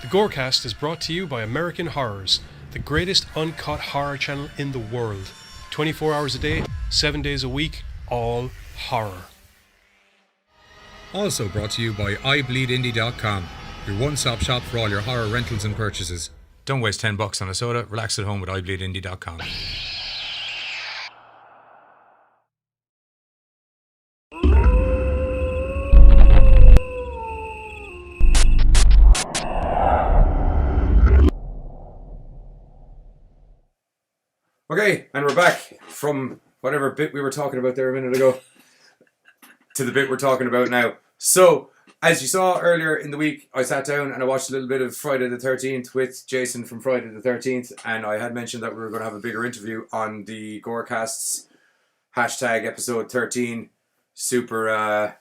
The GORECAST is brought to you by American Horrors, the greatest uncut horror channel in the world. 24 hours a day, 7 days a week, all horror. Also brought to you by iBleedIndie.com, your one-stop shop for all your horror rentals and purchases. Don't waste $10 on a soda, relax at home with iBleedIndie.com. Okay, and we're back from whatever bit we were talking about there a minute ago to the bit we're talking about now. So, as you saw earlier in the week, I sat down and I watched a little bit of Friday the 13th with Jason from Friday the 13th, and I had mentioned that we were going to have a bigger interview on the GORECAST's hashtag episode 13 super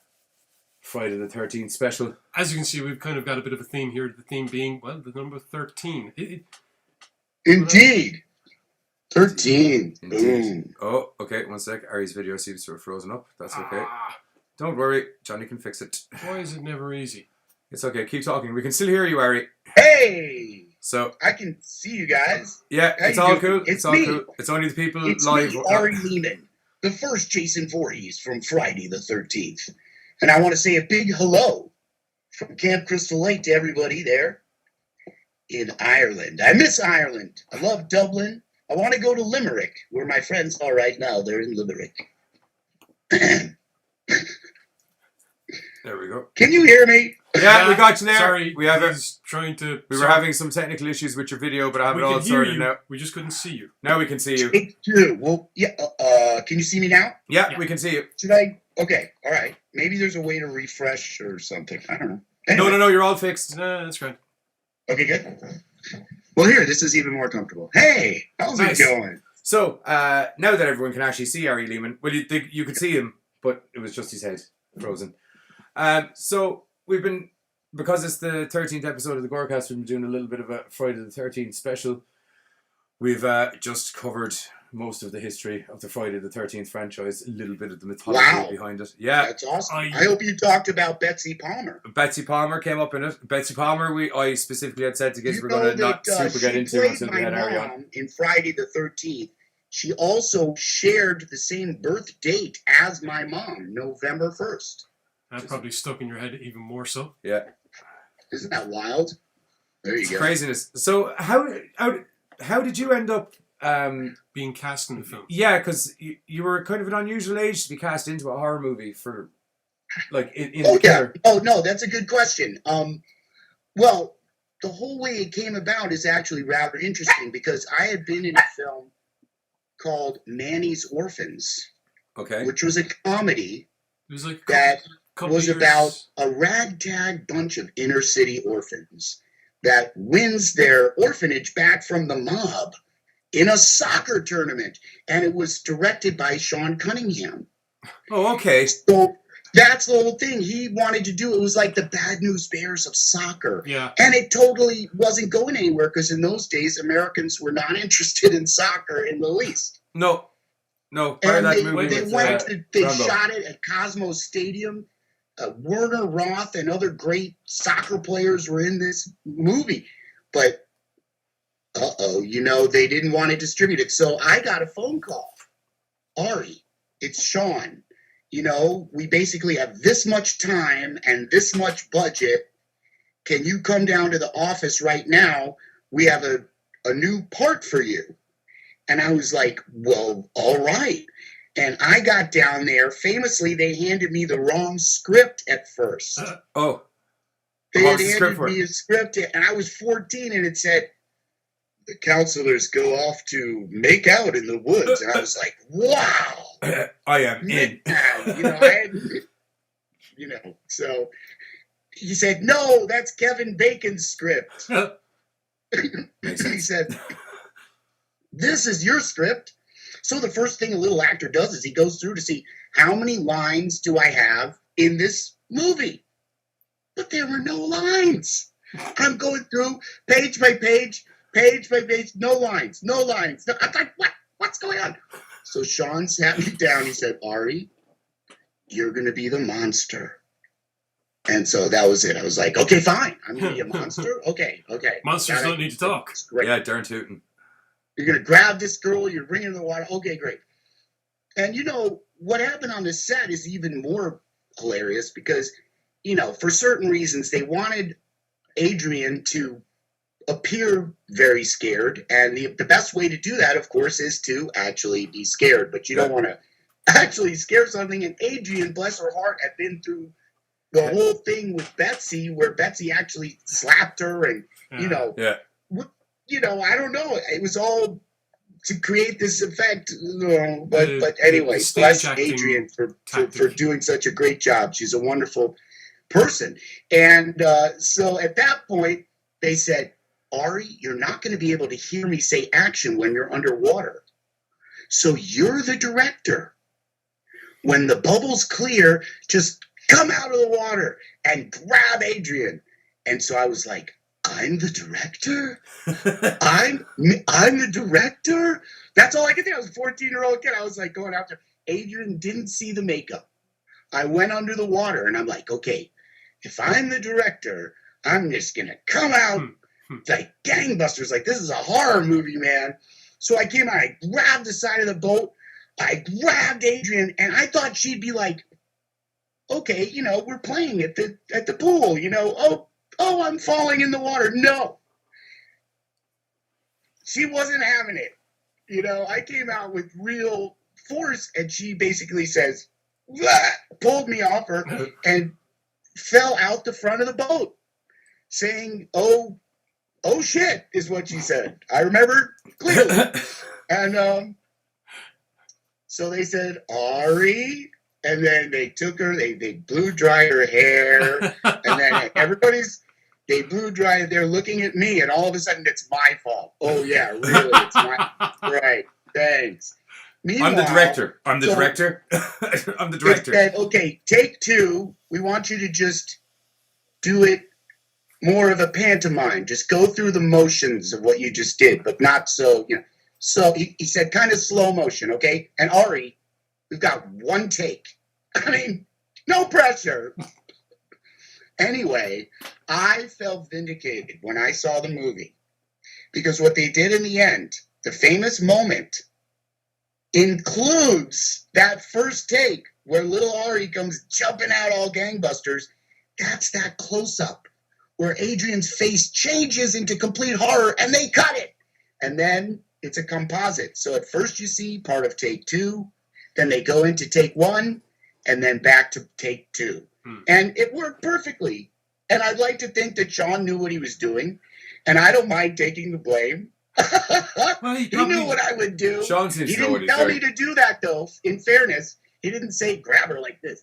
Friday the 13th special. As you can see, we've kind of got a bit of a theme here, the theme being, well, the number 13. Indeed. 13. Indeed. Oh, okay, one sec. Ari's video seems to have frozen up. That's okay. Don't worry, Johnny can fix it. Why is it never easy? It's okay, keep talking. We can still hear you, Ari. Hey! So I can see you guys. Yeah, How it's you all doing? cool. It's all me. cool. It's only the people It's live. me, Ari Lehman, the first Jason Vorhees from Friday the 13th. And I want to say a big hello from Camp Crystal Lake to everybody there in Ireland. I miss Ireland. I love Dublin. I want to go to Limerick, where my friends are right now. They're in Limerick. There we go. Can you hear me? Yeah, we got you there. Sorry, we have he's trying to... We were having some technical issues with your video, but I have We it all can hear sorted you. now. We just couldn't see you. Now we can see you. Take two. Well, yeah. Can you see me now? Yeah, Yeah. we can see you. Should I? Okay. All right. Maybe there's a way to refresh or something. I don't know. Anyway. No, you're all fixed. No, that's great. Okay, good. Well, here, this is even more comfortable. Hey, how's Nice. it going? So, now that everyone can actually see Ari Lehman, well, you could see him, but it was just his head frozen. So, we've been, because it's the 13th episode of the GORECAST, we've been doing a little bit of a Friday the 13th special. We've just covered most of the history of the Friday the 13th franchise, a little bit of the mythology behind it. Yeah. That's awesome. I- I hope you talked about Betsy Palmer. Betsy Palmer came up in it. Betsy Palmer, I specifically had said to Giz You we're know going to that not super get she into played until my we had Ari on. mom in Friday the 13th. She also shared the same birth date as my mom, November 1st. That probably stuck in your head even more so. Yeah. Isn't that wild? There you It's go. craziness. So how did you end up? Being cast in the film. Yeah, because you were kind of an unusual age to be cast into a horror movie for, like, in Oh, the yeah. killer. Oh, no, that's a good question. Well, the whole way it came about is actually rather interesting because I had been in a film called Manny's Orphans, Okay. which was a comedy It was like that couple was years- about a ragtag bunch of inner city orphans that wins their orphanage back from the mob in a soccer tournament. And it was directed by Sean Cunningham. Oh, okay. So that's the whole thing. He wanted to do it. Was like the Bad News Bears of soccer. Yeah. And it totally wasn't going anywhere because in those days, Americans were not interested in soccer in the least. No. Part of And that they, movie they with, went to, they Rambo. shot it at Cosmos Stadium. Werner Roth and other great soccer players were in this movie. But, they didn't want to distribute it. So I got a phone call. Ari, it's Sean. We basically have this much time and this much budget. Can you come down to the office right now? We have a new part for you. And I was like, well, all right. And I got down there. Famously, they handed me the wrong script at first. Oh. They What had was the script handed for? me a script, and I was 14, and it said, the counselors go off to make out in the woods. And I was like, wow. I am in. So he said, no, that's Kevin Bacon's script. He said, this is your script. So the first thing a little actor does is he goes through to see how many lines do I have in this movie. But there were no lines. I'm going through page by page, no lines. No, I'm like, what's going on? So Sean sat me down. He said, Ari, you're going to be the monster. And so that was it. I was like, okay, fine. I'm going to be a monster. Okay. Monsters don't need to talk. Great. Yeah, darn tootin'. You're going to grab this girl. You're bringing her to the water. Okay, great. And, what happened on the set is even more hilarious because, for certain reasons, they wanted Adrian to appear very scared. And the best way to do that, of course, is to actually be scared. But you don't want to actually scare something. And Adrian, bless her heart, had been through the whole thing with Betsy, where Betsy actually slapped her, and I don't know. It was all to create this effect, But anyway, bless Adrian for doing such a great job. She's a wonderful person, and so at that point they said, Ari, you're not going to be able to hear me say action when you're underwater, so you're the director. When the bubbles clear, just come out of the water and grab Adrian. And so I was like, I'm the director? I'm the director? That's all I could think. I was a 14-year-old kid. I was like going after. Adrian didn't see the makeup. I went under the water and I'm like, okay, if I'm the director, I'm just going to come out like gangbusters. Like, this is a horror movie, man. So I came out, I grabbed the side of the boat. I grabbed Adrian and I thought she'd be like, okay, we're playing at the pool, oh, I'm falling in the water. No. She wasn't having it. I came out with real force and she basically says, pulled me off her and fell out the front of the boat saying, oh shit, is what she said. I remember clearly. And so they said, Ari. And then they took her, they blew dry her hair, and then they blew dry, they're looking at me, and all of a sudden it's my fault. Oh yeah, really, it's my right, thanks. Meanwhile, I'm the director. I'm the director. Said, okay, take 2. We want you to just do it more of a pantomime. Just go through the motions of what you just did, but not so, So he said kind of slow motion, okay? And Ari, we've got 1 take. I mean, no pressure. Anyway, I felt vindicated when I saw the movie because what they did in the end, the famous moment, includes that first take where little Ari comes jumping out all gangbusters. That's that close-up where Adrian's face changes into complete horror and they cut it. And then it's a composite. So at first you see part of take 2, then they go into take 1, and then back to take 2. And it worked perfectly. And I'd like to think that Sean knew what he was doing, and I don't mind taking the blame. Well, he knew what I would do. Sean seems he to know what didn't he's tell doing. me to do that, though. In fairness, he didn't say grab her like this.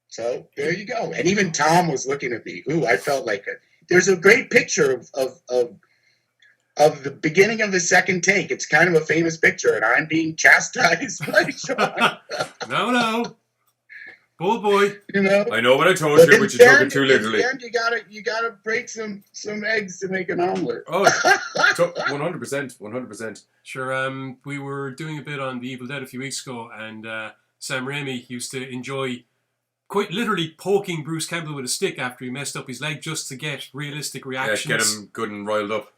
So there you go. And even Tom was looking at me. Ooh, I felt like there's a great picture of the beginning of the second take. It's kind of a famous picture, and I'm being chastised by Sean. No. Bold boy. I know what I told you, but you took it too literally. And you gotta break some eggs to make an omelet. Oh, 100%. Sure. We were doing a bit on The Evil Dead a few weeks ago, and Sam Raimi used to enjoy quite literally poking Bruce Campbell with a stick after he messed up his leg just to get realistic reactions. Yeah, get him good and riled up.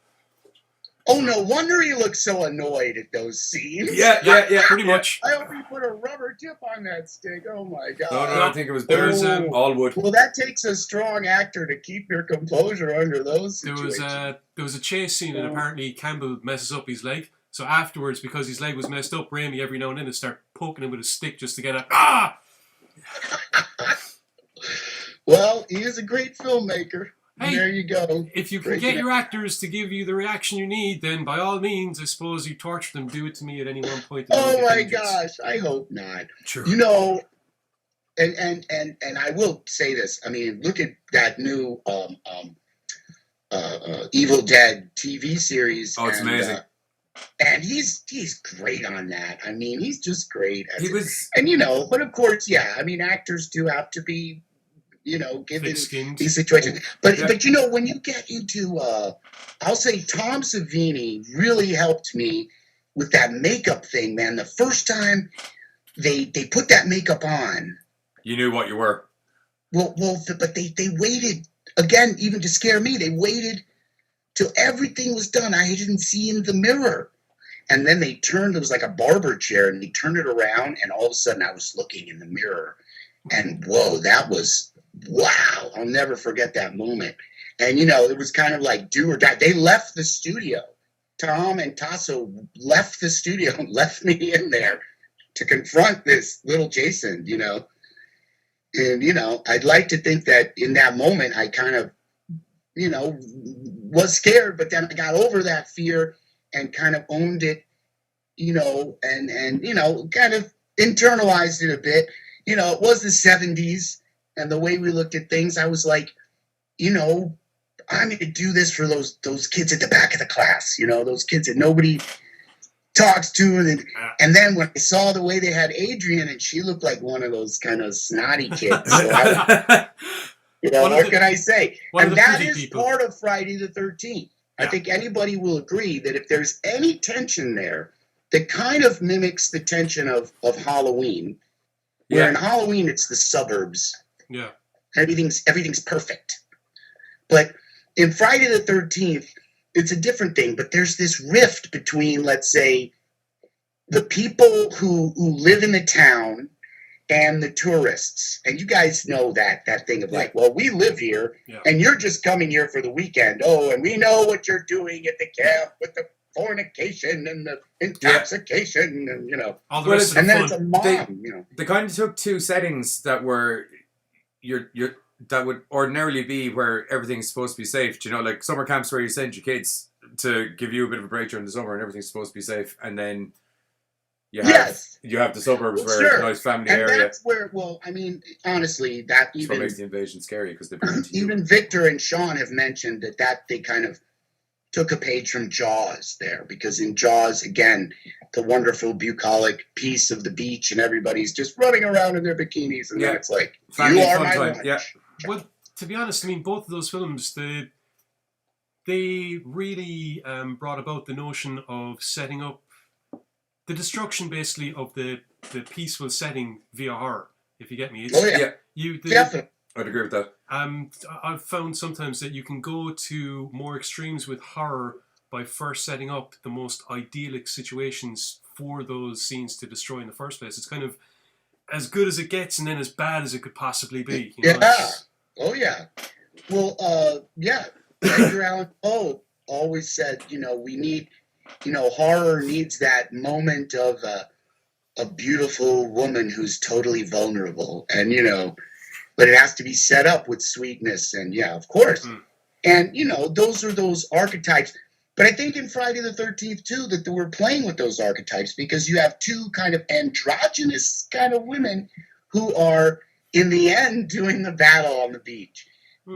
Oh, no wonder he looked so annoyed at those scenes. Yeah, pretty much. I hope he put a rubber tip on that stick. Oh, my God. No, I think it was all wood. Well, that takes a strong actor to keep your composure under those situations. There was a chase scene, and apparently Campbell messes up his leg. So afterwards, because his leg was messed up, Raimi every now and then would start poking him with a stick just to get a Well, he is a great filmmaker. Hey, there you go. If you can get your actors to give you the reaction you need, then by all means, I suppose you torture them. Do it to me at any one point. Oh my gosh, I hope not. True. And I will say this. I mean, look at that new Evil Dead TV series. Oh, it's amazing. And he's great on that. I mean, he's just great. And but of course, yeah. I mean, actors do have to be, given thick-skinned. these situations. But when you get into, I'll say Tom Savini really helped me with that makeup thing, man. The first time they put that makeup on, you knew what you were. But they waited again, even to scare me. They waited till everything was done. I didn't see in the mirror. And then they turned, it was like a barber chair, and they turned it around, and all of a sudden I was looking in the mirror. And whoa, that was, wow. I'll never forget that moment. And, it was kind of like do or die. They left the studio. Tom and Tasso left the studio and left me in there to confront this little Jason, And, I'd like to think that in that moment I kind of, was scared, but then I got over that fear and kind of owned it, and kind of internalized it a bit. It was the 70s, and the way we looked at things, I was like, I'm going to do this for those kids at the back of the class, those kids that nobody talks to. And then when I saw the way they had Adrian, and she looked like one of those kind of snotty kids. So what can I say? And that is part of Friday the 13th. I think anybody will agree that if there's any tension there that kind of mimics the tension of Halloween, where in Halloween it's the suburbs. Yeah. Everything's perfect. But in Friday the 13th, it's a different thing. But there's this rift between, let's say, the people who live in the town and the tourists. And you guys know that thing of like, well, we live here, and you're just coming here for the weekend. Oh, and we know what you're doing at the camp with the fornication and the intoxication and, all the rest of and the then fun. it's a mom, They kind of took two settings that were that would ordinarily be where everything's supposed to be safe. Like summer camps where you send your kids to give you a bit of a break during the summer and everything's supposed to be safe, and then you have the suburbs where it's a nice family and area. That's where, honestly, that That's what makes the invasion scary, because they bring it to you. Even Victor and Sean have mentioned that they kind of took a page from Jaws there, because in Jaws, again, the wonderful bucolic piece of the beach and everybody's just running around in their bikinis, and then it's like, family you are fun my time. lunch. Yeah. Well, to be honest, both of those films, they really brought about the notion of setting up the destruction, basically, of the peaceful setting via horror, if you get me. Definitely. I'd agree with that. I've found sometimes that you can go to more extremes with horror by first setting up the most idyllic situations for those scenes to destroy in the first place. It's kind of as good as it gets, and then as bad as it could possibly be. Oh, yeah. Well, Edgar Allan Poe always said, we need, horror needs that moment of a beautiful woman who's totally vulnerable. And, but it has to be set up with sweetness. And, of course. Mm. And, those are those archetypes. But I think in Friday the 13th, too, that we're playing with those archetypes, because you have two kind of androgynous kind of women who are, in the end, doing the battle on the beach.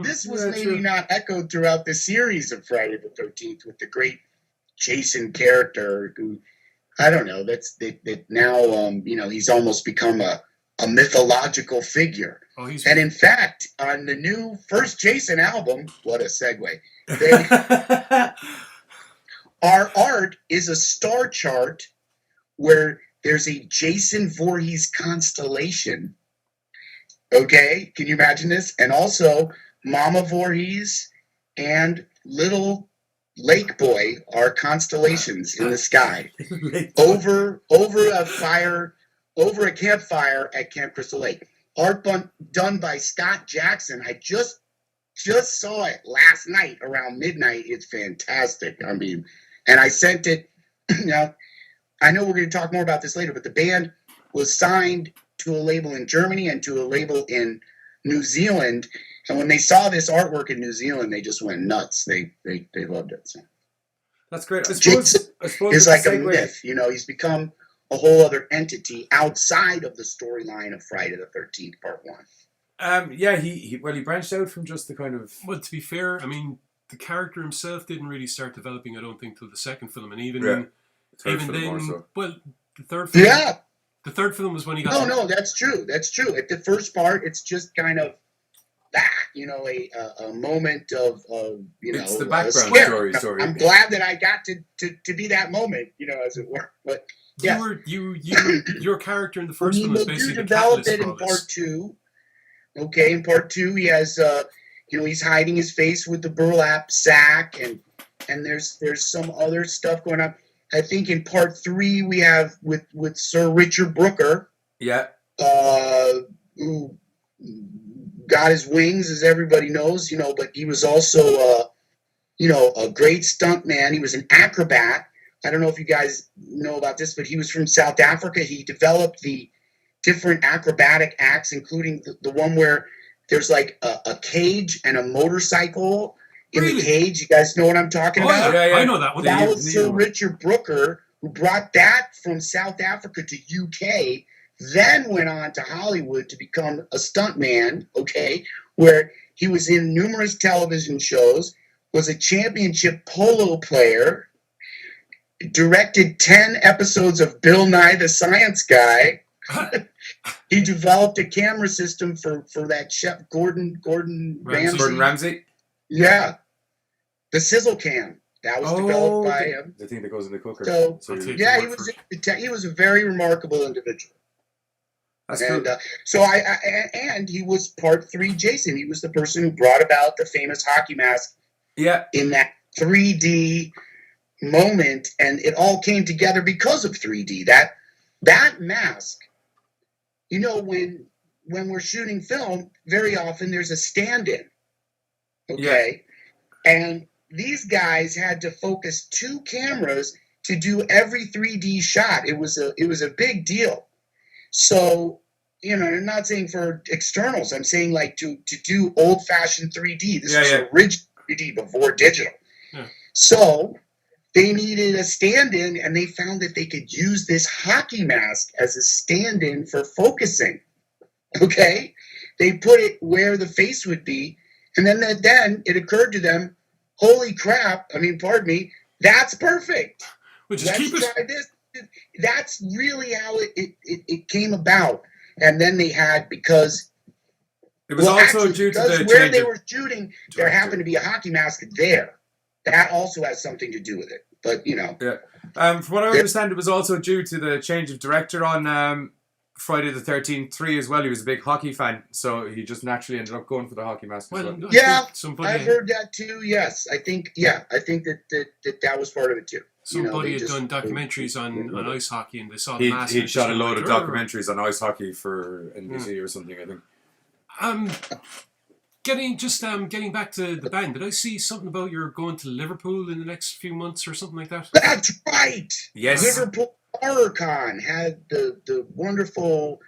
This was maybe not echoed throughout the series of Friday the 13th with the great Jason character who, I don't know, that now, he's almost become a mythological figure. And in fact, on the new First Jason album, what a segue, our art is a star chart where there's a Jason Voorhees constellation. Okay, can you imagine this? And also, Mama Voorhees and little Lake Boy are constellations in the sky over a campfire at Camp Crystal Lake. Art done by Scott Jackson. I just saw it last night around midnight. It's fantastic. And I sent it. Now, I know we're going to talk more about this later, but the band was signed to a label in Germany and to a label in New Zealand. And when they saw this artwork in New Zealand, they just went nuts. They loved it. So. That's great. I suppose it's like a myth. He's become a whole other entity outside of the storyline of Friday the 13th, Part 1. He branched out from just the kind of... Well, to be fair, the character himself didn't really start developing, I don't think, till the second film. And even then, well, the third film... Yeah! The third film was when he got... No, that's true. That's true. At the first part, it's just kind of a moment of it's the background story. I'm glad that I got to be that moment, as it were. But yeah, your character in the first one was basically the catalyst in Part 2. Okay, in part 2, he has, he's hiding his face with the burlap sack, and there's some other stuff going on. I think in part 3 we have with Sir Richard Brooker. Yeah. Who got his wings, as everybody knows, but he was also, a great stuntman. He was an acrobat. I don't know if you guys know about this, but he was from South Africa. He developed the different acrobatic acts, including the one where there's like a cage and a motorcycle in the cage. You guys know what I'm talking about? Yeah, I know that one. That was Sir Richard Brooker, who brought that from South Africa to UK, then went on to Hollywood to become a stuntman, okay, where he was in numerous television shows, was a championship polo player, directed 10 episodes of Bill Nye the Science Guy. He developed a camera system for that chef Gordon Ramsay. Gordon Ramsay? Yeah. The Sizzle Cam. That was developed by him. The thing that goes in the cooker. So yeah, he was a very remarkable individual. That's and cool. So and he was part 3 Jason. He was the person who brought about the famous hockey mask. Yeah. In that 3D moment, and it all came together because of 3D. That mask. When we're shooting film, very often there's a stand-in. Okay? Yeah. And these guys had to focus 2 cameras to do every 3D shot. It was a big deal. So, I'm not saying for externals. I'm saying like to do old-fashioned 3D. This was original 3D before digital. Yeah. So they needed a stand-in, and they found that they could use this hockey mask as a stand-in for focusing. Okay? They put it where the face would be, and then it occurred to them, holy crap, pardon me, that's perfect. Let's try this. That's really how it came about. And then they had, because it was also due to the where they were shooting, there happened to be a hockey mask there. That also has something to do with it. But, Yeah. From what I understand, it was also due to the change of director on Friday the 13th 3 as well. He was a big hockey fan, so he just naturally ended up going for the hockey mask as well. Yeah, I've heard that too, yes. I think that was part of it too. Somebody had done documentaries on ice hockey, and they saw the mask. He'd shot a load of documentaries on ice hockey for NBC or something, I think. Getting back to the band, did I see something about you're going to Liverpool in the next few months or something like that? That's right! Yes. Liverpool HorrorCon had the wonderful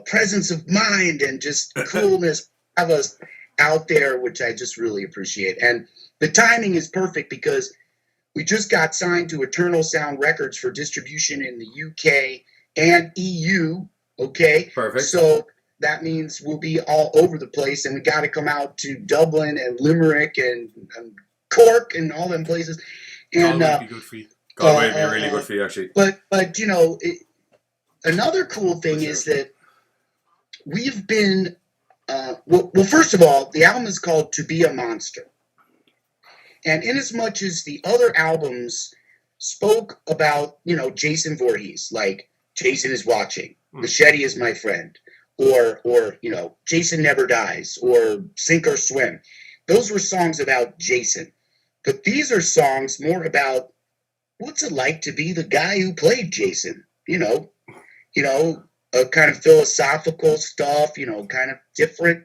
presence of mind and just coolness of us out there, which I just really appreciate. And the timing is perfect because we just got signed to Eternal Sound Records for distribution in the UK and EU, okay? Perfect. So that means we'll be all over the place, and we got to come out to Dublin and Limerick and Cork and all them places. And Galway would be good for you. Galway would be really good for you, actually. But another cool thing is that we've been well, first of all, the album is called To Be a Monster. And inasmuch as the other albums spoke about, Jason Voorhees, like Jason is watching, Machete is my friend, or Jason never dies, or Sink or Swim. Those were songs about Jason. But these are songs more about what's it like to be the guy who played Jason, a kind of philosophical stuff, kind of different.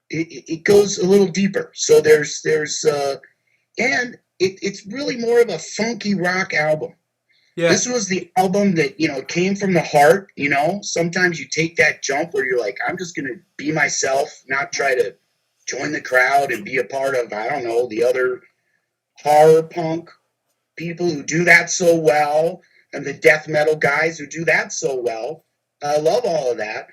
It goes a little deeper. So and it's really more of a funky rock album. Yeah. This was the album that, came from the heart, Sometimes you take that jump where you're like, I'm just going to be myself, not try to join the crowd and be a part of, I don't know, the other horror punk people who do that so well, and the death metal guys who do that so well. I love all of that.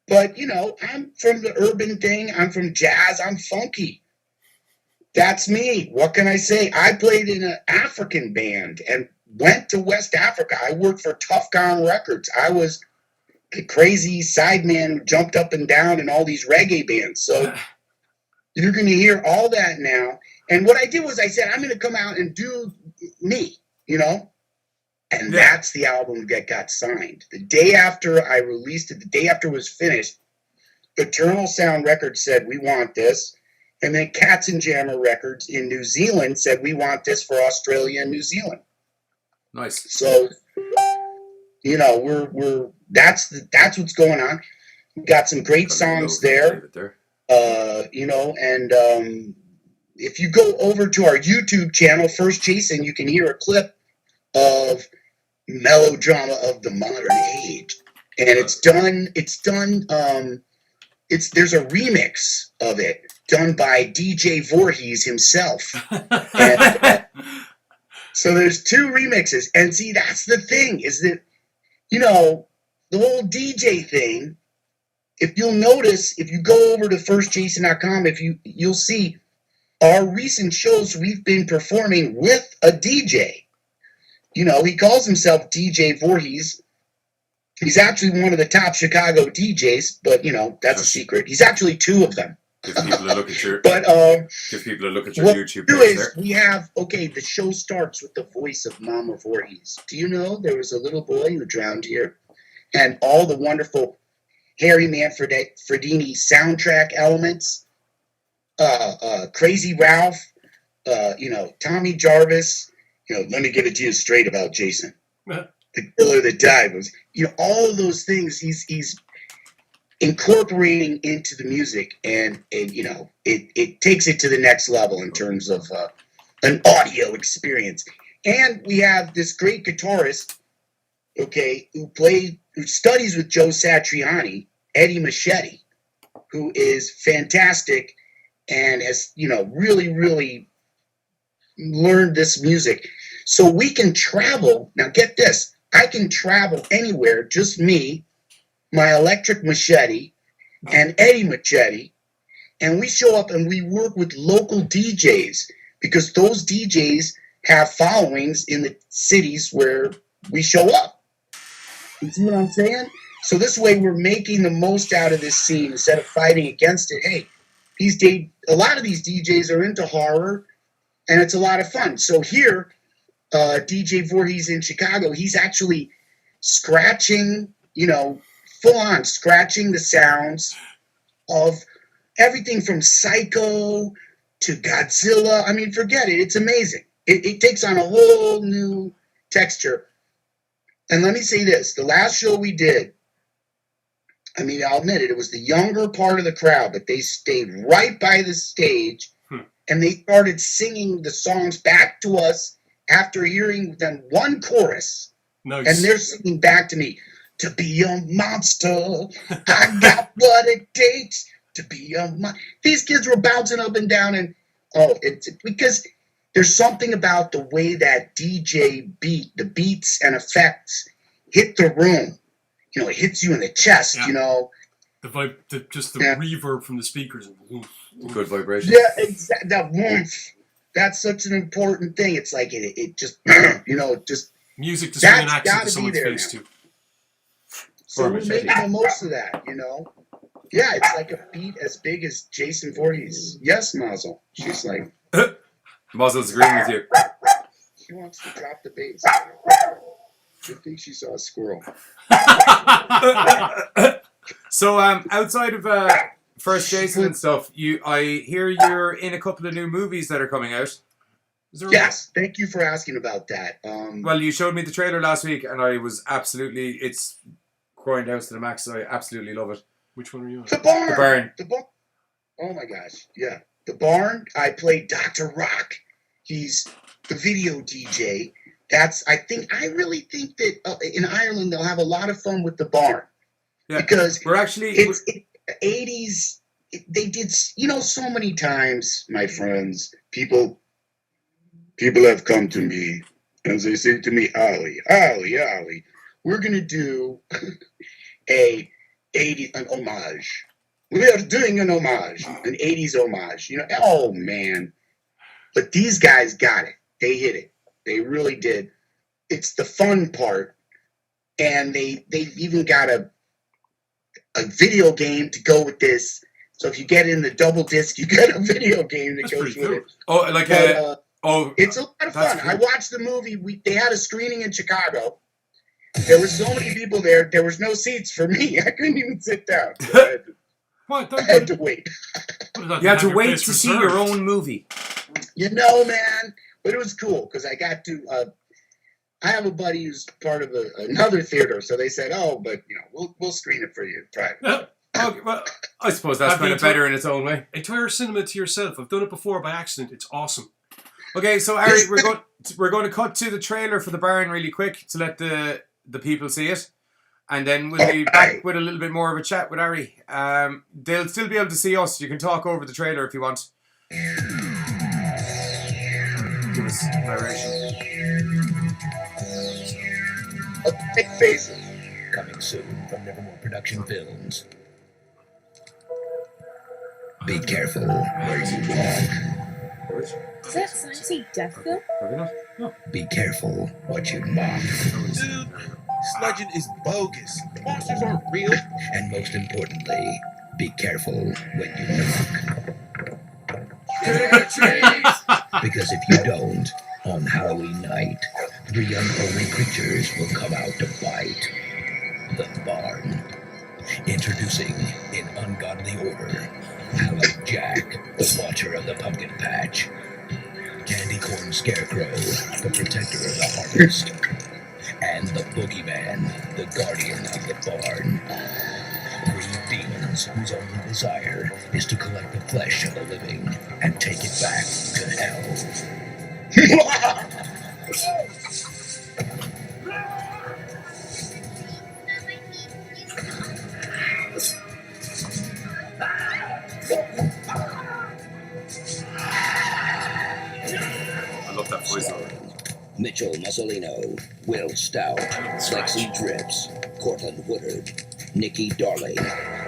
But, I'm from the urban thing. I'm from jazz. I'm funky. That's me. What can I say? I played in an African band and went to West Africa. I worked for Tough Gone Records. I was the crazy sideman who jumped up and down in all these reggae bands. So you're going to hear all that now. And what I did was I said, I'm going to come out and do me, And that's the album that got signed. The day after I released it, the day after it was finished, Eternal Sound Records said, we want this. And then Cats and Jammer Records in New Zealand said, we want this for Australia and New Zealand. Nice. So, you know, that's what's going on. We got some great songs there. You know, and if you go over to our YouTube channel, First Jason, you can hear a clip of Melodrama of the Modern Age. And there's a remix of it done by DJ Vorhees himself. And, so there's 2 remixes. And see, that's the thing, is that, you know, the whole DJ thing, if you'll notice, if you go over to firstjason.com, you'll see our recent shows we've been performing with a DJ. You know, he calls himself DJ Vorhees. He's actually one of the top Chicago DJs, but, you know, that's a secret. He's actually 2 of them. Give people a look at your, give people a look at your YouTube page there. We have, the show starts with the voice of Mama Voorhees. Do you know there was a little boy who drowned here? And all the wonderful Harry Manfredini soundtrack elements, Crazy Ralph, you know, Tommy Jarvis, you know, let me give it to you straight about Jason. The killer that died was, you know, all of those things he's incorporating into the music, and you know, it takes it to the next level in terms of an audio experience. And we have this great guitarist, who studies with Joe Satriani, Eddie Machete, who is fantastic and has, you know, really, really learned this music. So we can travel. Now get this, I can travel anywhere, just me, my electric machete, and Eddie Machete, and we show up and we work with local DJs, because those DJs have followings in the cities where we show up. You see what I'm saying? So this way we're making the most out of this scene instead of fighting against it. Hey, a lot of these DJs are into horror, and it's a lot of fun. So here, DJ Voorhees in Chicago, he's actually scratching, you know, full on scratching the sounds of everything from Psycho to Godzilla. I mean, forget it. It's amazing. It takes on a whole new texture. And let me say this. The last show we did, I mean, I'll admit it, it was the younger part of the crowd, but they stayed right by the stage, and they started singing the songs back to us after hearing them one chorus. Nice. And they're singing back to me. To be a monster, I got what it takes to be a monster. These kids were bouncing up and down, and it's because there's something about the way that DJ the beats and effects hit the room. You know, it hits you in the chest. You know, the vibe, the reverb from the speakers. Good vibration. Yeah, exactly. That warmth. That's such an important thing. It's like it just, you know, just music to swing an accent to someone's face too. So we're making the most of that, you know. Yeah, it's like a beat as big as Jason Voorhees. Yes, Mazel. She's like, Mazel's agreeing with you. She wants to drop the bass. I think she saw a squirrel. So, outside of First Jason and stuff, I hear you're in a couple of new movies that are coming out. Yes, thank you for asking about that. Well, you showed me the trailer last week, and I was it's grindhouse to the max. So I absolutely love it. Which one are you on? The Barn. The Barn. The Barn. Oh my gosh, yeah. The Barn. I played Dr. Rock. He's the video DJ. I really think that in Ireland they'll have a lot of fun with The Barn. Yeah, because we're actually 80s. They did, you know, so many times, my friends. People have come to me and they say to me, Ali, we're gonna do an homage. We are doing an homage, an 80s homage. You know, oh man. But these guys got it. They hit it. They really did. It's the fun part. And they've even got a video game to go with this. So if you get in the double disc, you get a video game that goes with it. Oh, like it's a lot of fun. Cool. I watched the movie. They had a screening in Chicago. There were so many people there. There was no seats for me. I couldn't even sit down. What? I had to wait. You have to wait to see your own movie. You know, man. But it was cool because I got to. I have a buddy who's part of another theater, so they said, "Oh, but we'll screen it for you private." Okay, well, I suppose that's kind of better in its own way. Entire cinema to yourself. I've done it before by accident. It's awesome. Okay, so Ari, we're going to cut to the trailer for The Barn really quick to let the people see it, and then we'll be back with a little bit more of a chat with Ari. They'll still be able to see us. You can talk over the trailer if you want. Give us narration. Big faces. Coming soon from Nevermore Production Films. Be careful where you walk. Does that sign say death film? Probably not. No. Be careful what you mock. Dude, this legend is bogus. The monsters aren't real. And most importantly, be careful when you knock. Because if you don't, on Halloween night, 3 unholy creatures will come out to bite. The Barn. Introducing, in ungodly order, Hallowed Jack, the Watcher of the Pumpkin Patch. Candy Corn Scarecrow, the Protector of the Harvest. And the Boogeyman, the Guardian of the Barn. 3 demons whose only desire is to collect the flesh of the living and take it back to hell. I love that voiceover. Mitchell Mussolino, Will Stout, Lexi Drips, Cortland Woodard, Nikki Darley,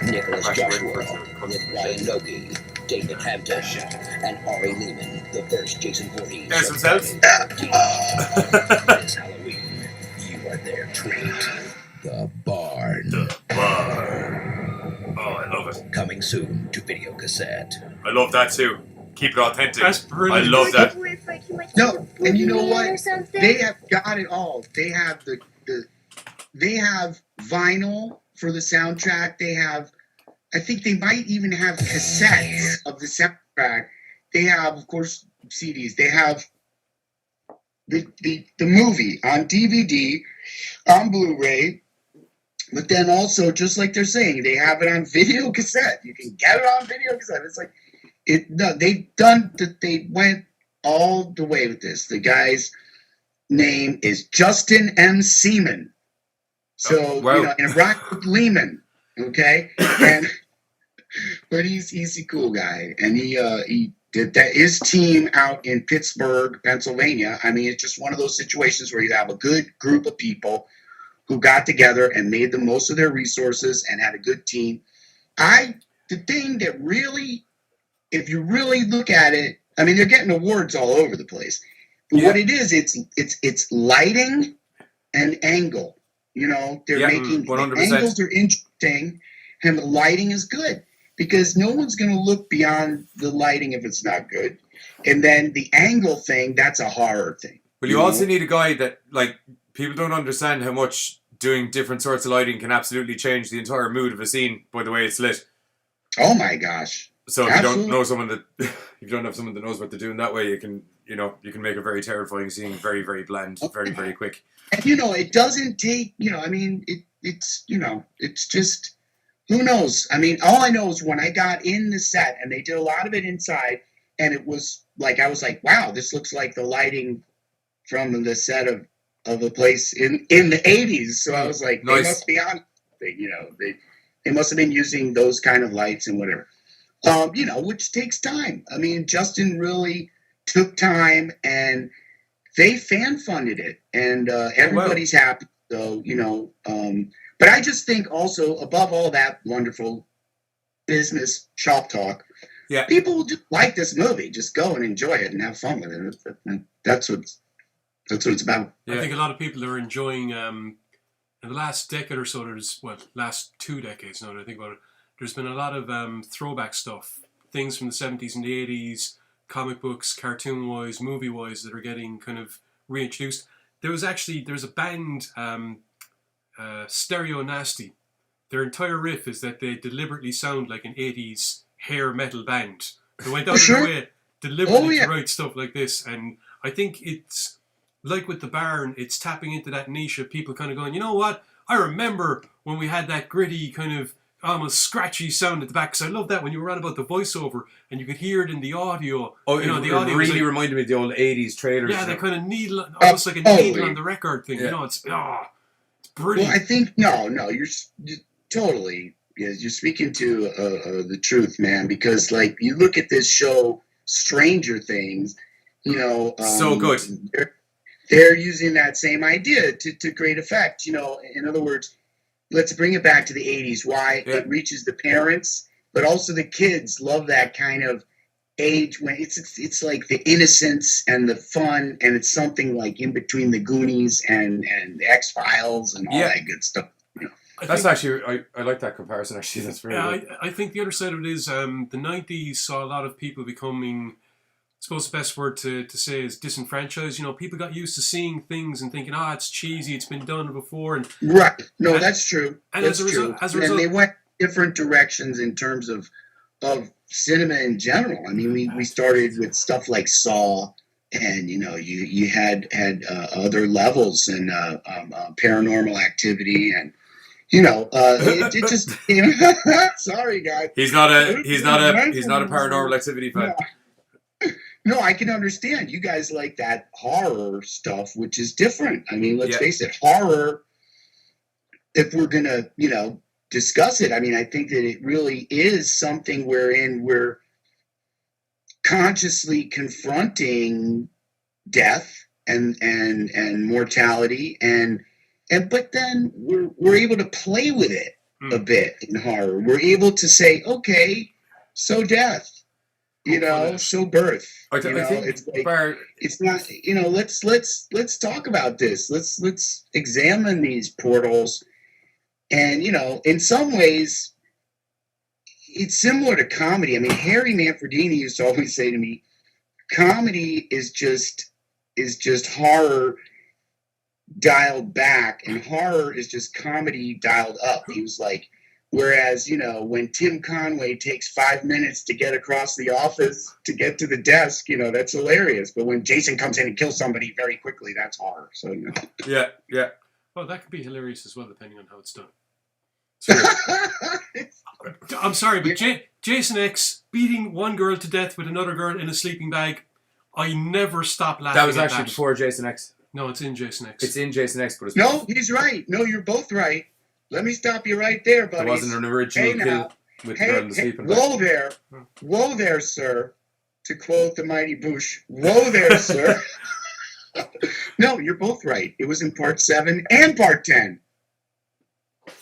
Nicholas Joshua, with Ryan Nogi, David Hampton, and Ari Lehman, the first Jason Vorhees. There's himself. This Halloween, you are their treat. The Barn. The Barn. Oh, I love it. Coming soon to video cassette. I love that too. Keep it authentic. That's brilliant. I love that. No, and you know what? They have got it all. They have they have vinyl for the soundtrack. They have, I think they might even have cassettes of the soundtrack. They have, of course, CDs. They have the movie on DVD, on Blu-ray, but then also, just like they're saying, they have it on video cassette. You can get it on video cassette. It's like they went all the way with this. The guy's name is Justin M. Seaman. So, and Rock Lehman, okay? But he's a cool guy. And he did that. His team out in Pittsburgh, Pennsylvania. I mean, it's just one of those situations where you have a good group of people who got together and made the most of their resources and had a good team. The thing that really, if you really look at it, I mean, they're getting awards all over the place. But what it is, it's lighting and angle. They're making 100%. The angles are interesting, and the lighting is good because no one's going to look beyond the lighting if it's not good. And then the angle thing, that's a horror thing. But you also need a guy that, like, people don't understand how much doing different sorts of lighting can absolutely change the entire mood of a scene by the way it's lit. Oh my gosh. So if you don't know someone that, if you don't have someone that knows what they're doing that way, you can make a very terrifying scene very, very bland, very, very quick. And it doesn't take, I mean, it's just, who knows? I mean, all I know is when I got in the set and they did a lot of it inside, and it was like, I was like, wow, this looks like the lighting from the set of a place in the 80s. So I was like, They must be on, they must have been using those kind of lights and whatever. Which takes time. I mean, Justin really took time, and they fan funded it, and everybody's happy. So but I just think also above all that wonderful business shop talk, people will just like this movie. Just go and enjoy it and have fun with it. And that's what it's about. I think a lot of people are enjoying. In the last decade or so, last 2 decades now that I think about it, there's been a lot of throwback stuff, things from the 70s and the 80s, comic books, cartoon-wise, movie-wise, that are getting kind of reintroduced. There's a band, Stereo Nasty, their entire riff is that they deliberately sound like an 80s hair metal band. They went out of their way deliberately to write stuff like this, and I think it's like with the Barn, it's tapping into that niche of people kind of going, you know what? I remember when we had that gritty kind of almost scratchy sound at the back, because I love that when you were on about the voiceover and you could hear it in the audio. Oh, you know, it the audio really like, reminded me of the old 80s trailers. Yeah, they kind of needle, almost like a needle on the record thing. Yeah. You know, it's brilliant. Well, I think you're totally. You're speaking to the truth, man. Because like you look at this show, Stranger Things, you know, so good. They're using that same idea to great effect. You know, in other words, let's bring it back to the 80s. Why it reaches the parents, but also the kids love that kind of age when it's like the innocence and the fun, and it's something like in between the Goonies and X-Files and all that good stuff. You know? That's actually, I like that comparison, actually. That's very good. I think the other side of it is the 90s saw a lot of people becoming, I suppose the best word to say is disenfranchised. You know, people got used to seeing things and thinking, it's cheesy, it's been done before. And right. No, that's true. And that's as a result, and they went different directions in terms of cinema in general. I mean, we started with stuff like Saw, and you know, you had other levels and Paranormal Activity, and you know, it just sorry guys. He's not a Paranormal Activity fan. No, I can understand. You guys like that horror stuff, which is different. I mean, let's face it, horror, if we're going to, you know, discuss it, I mean, I think that it really is something wherein we're consciously confronting death and mortality but then we're able to play with it a bit in horror. We're able to say, okay, so death. You know, so birth. I think it's like, it's not. You know, let's talk about this. Let's examine these portals, and you know, in some ways, it's similar to comedy. I mean, Harry Manfredini used to always say to me, "Comedy is just horror dialed back, and horror is just comedy dialed up." He was like. Whereas, you know, when Tim Conway takes 5 minutes to get across the office to get to the desk, you know, that's hilarious. But when Jason comes in and kills somebody very quickly, that's horror. So, you know. Yeah. Well, that could be hilarious as well, depending on how it's done. I'm sorry, but Jason X beating one girl to death with another girl in a sleeping bag, I never stopped laughing That was at actually before Jason X. No, it's in Jason X. It's in Jason X, but it's No, he's right. No, you're both right. Let me stop you right there, buddy. There wasn't an original kill with the girl in the sleeping bag. Whoa there, sir. To quote the mighty Bush, whoa there, sir. No, you're both right. It was in part 7 and part 10.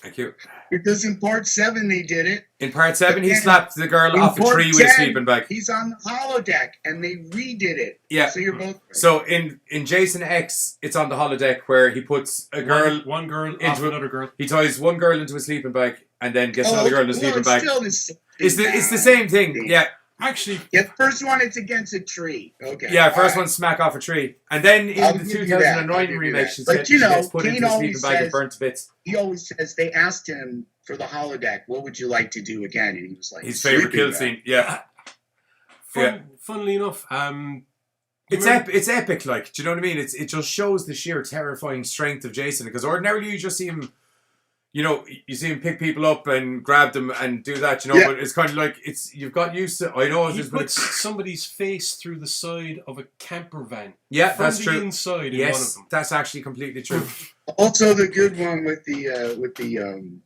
Thank you. Because in part 7 they did it. In part 7, he slapped the girl off a tree with a sleeping bag. He's on the holodeck, and they redid it. Yeah. So you're both right. So in Jason X, it's on the holodeck where he puts a girl... One girl into another girl. He ties one girl into a sleeping bag and then gets another girl in a sleeping bag. It's the same thing. Yeah. Actually... Yeah, the first one, it's against a tree. Okay. Yeah, first one, smack off a tree. And then in the 2009 remake, she gets put into a sleeping bag and burnt to bits. He always says, they asked him for the holodeck, what would you like to do again? And he was like... His favourite kill scene, yeah. Funnily enough, it's epic, like, do you know what I mean? It just shows the sheer terrifying strength of Jason, because ordinarily you just see him, you know, you see him pick people up and grab them and do that, you know, but it's kind of like, you've got used to, I know he puts somebody's face through the side of a camper van. Yeah, that's true. Inside in one of them. That's actually completely true. Also the good one with the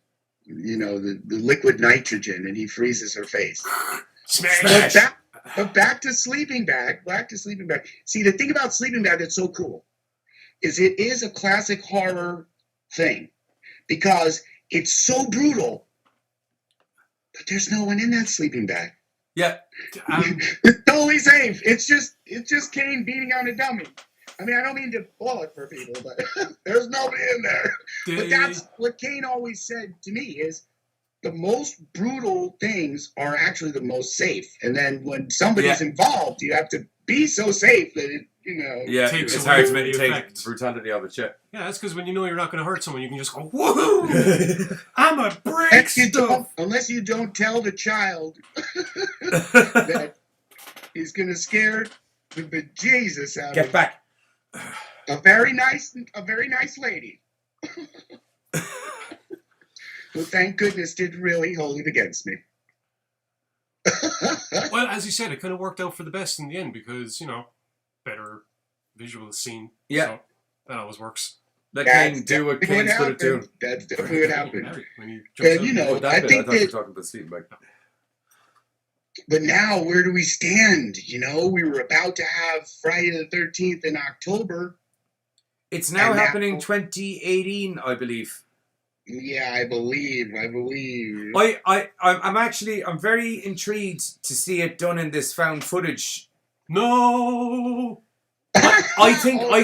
you know, the liquid nitrogen, and he freezes her face. Smash! But back to sleeping bag. See, the thing about sleeping bag that's so cool is it is a classic horror thing because it's so brutal, but there's no one in that sleeping bag. Yeah. It's totally safe. It's just Kane beating on a dummy. I mean, I don't mean to blow it for people, but there's nobody in there. But that's what Kane always said to me is, the most brutal things are actually the most safe. And then when somebody's involved, you have to be so safe that it, Yeah, takes it's away hard to from the maintain effect. the brutality of it, yeah. Yeah, that's because when you know you're not going to hurt someone, you can just go, woohoo! I'm a break stuff! Unless you don't tell the child that he's going to scare the bejesus out Get of back. a very nice lady. Who, thank goodness, did really hold it against me. Well, as you said, it kind of worked out for the best in the end because, better visual scene. Yeah. So that always works. Let King do what King's good at doing. That's definitely what happened. When he But, jumps out I think I thought you were that... talking about sleeping bag. But now, where do we stand? We were about to have Friday the 13th in October. It's now And happening 2018, I believe. Yeah, I believe. I'm very intrigued to see it done in this found footage. No! I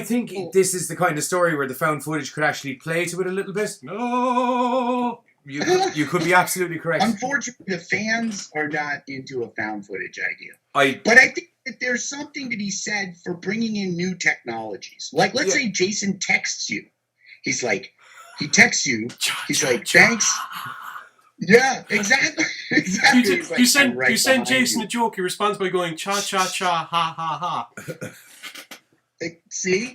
think this is the kind of story where the found footage could actually play to it a little bit. No! You could be absolutely correct. Unfortunately, the fans are not into a found footage idea. But I think that there's something to be said for bringing in new technologies. Like, let's say Jason texts you. He texts you. He's like, thanks. Yeah, exactly. You send Jason a joke. He responds by going, cha, cha, cha, ha, ha, ha. See?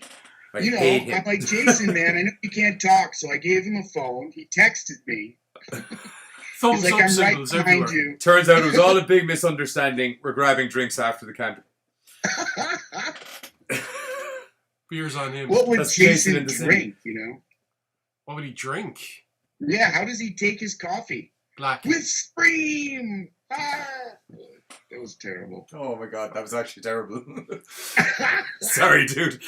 I'm like, Jason, man, I know you can't talk, so I gave him a phone. He texted me. Thumbs up I'm right symbols behind everywhere. you. Turns out it was all a big misunderstanding. We're grabbing drinks after the camp. Beers on him. What would That's Jason Jason drink, What would he drink? Yeah, how does he take his coffee? Black. With Scream! Ah! That was terrible. Oh my god, that was actually terrible. Sorry, dude.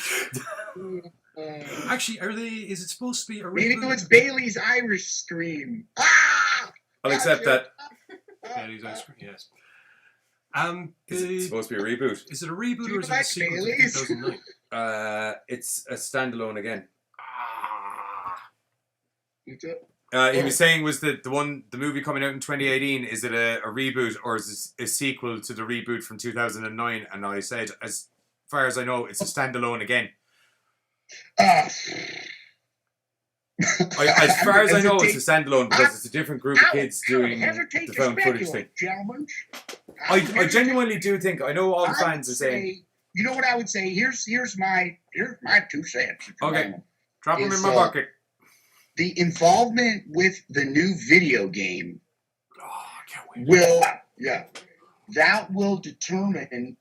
Actually, is it supposed to be a Maybe reboot? it's Bailey's Irish Scream. Ah! I'll accept that. Bailey's ice cream, yes. Is it supposed to be a reboot? Is it a reboot Do or you is it a like sequel to Bailey's? 2009? It's a standalone again. He He was saying was that the movie coming out in 2018, is it a reboot or is it a sequel to the reboot from 2009? And I said, as far as I know, it's a standalone again. As far as I know, it's a standalone because it's a different group of kids doing the found footage thing. I genuinely do think, I know all the fans are saying... You know what I would say? Here's my 2 cents. Okay, drop them in my bucket. The involvement with the new video game I can't wait. that will determine,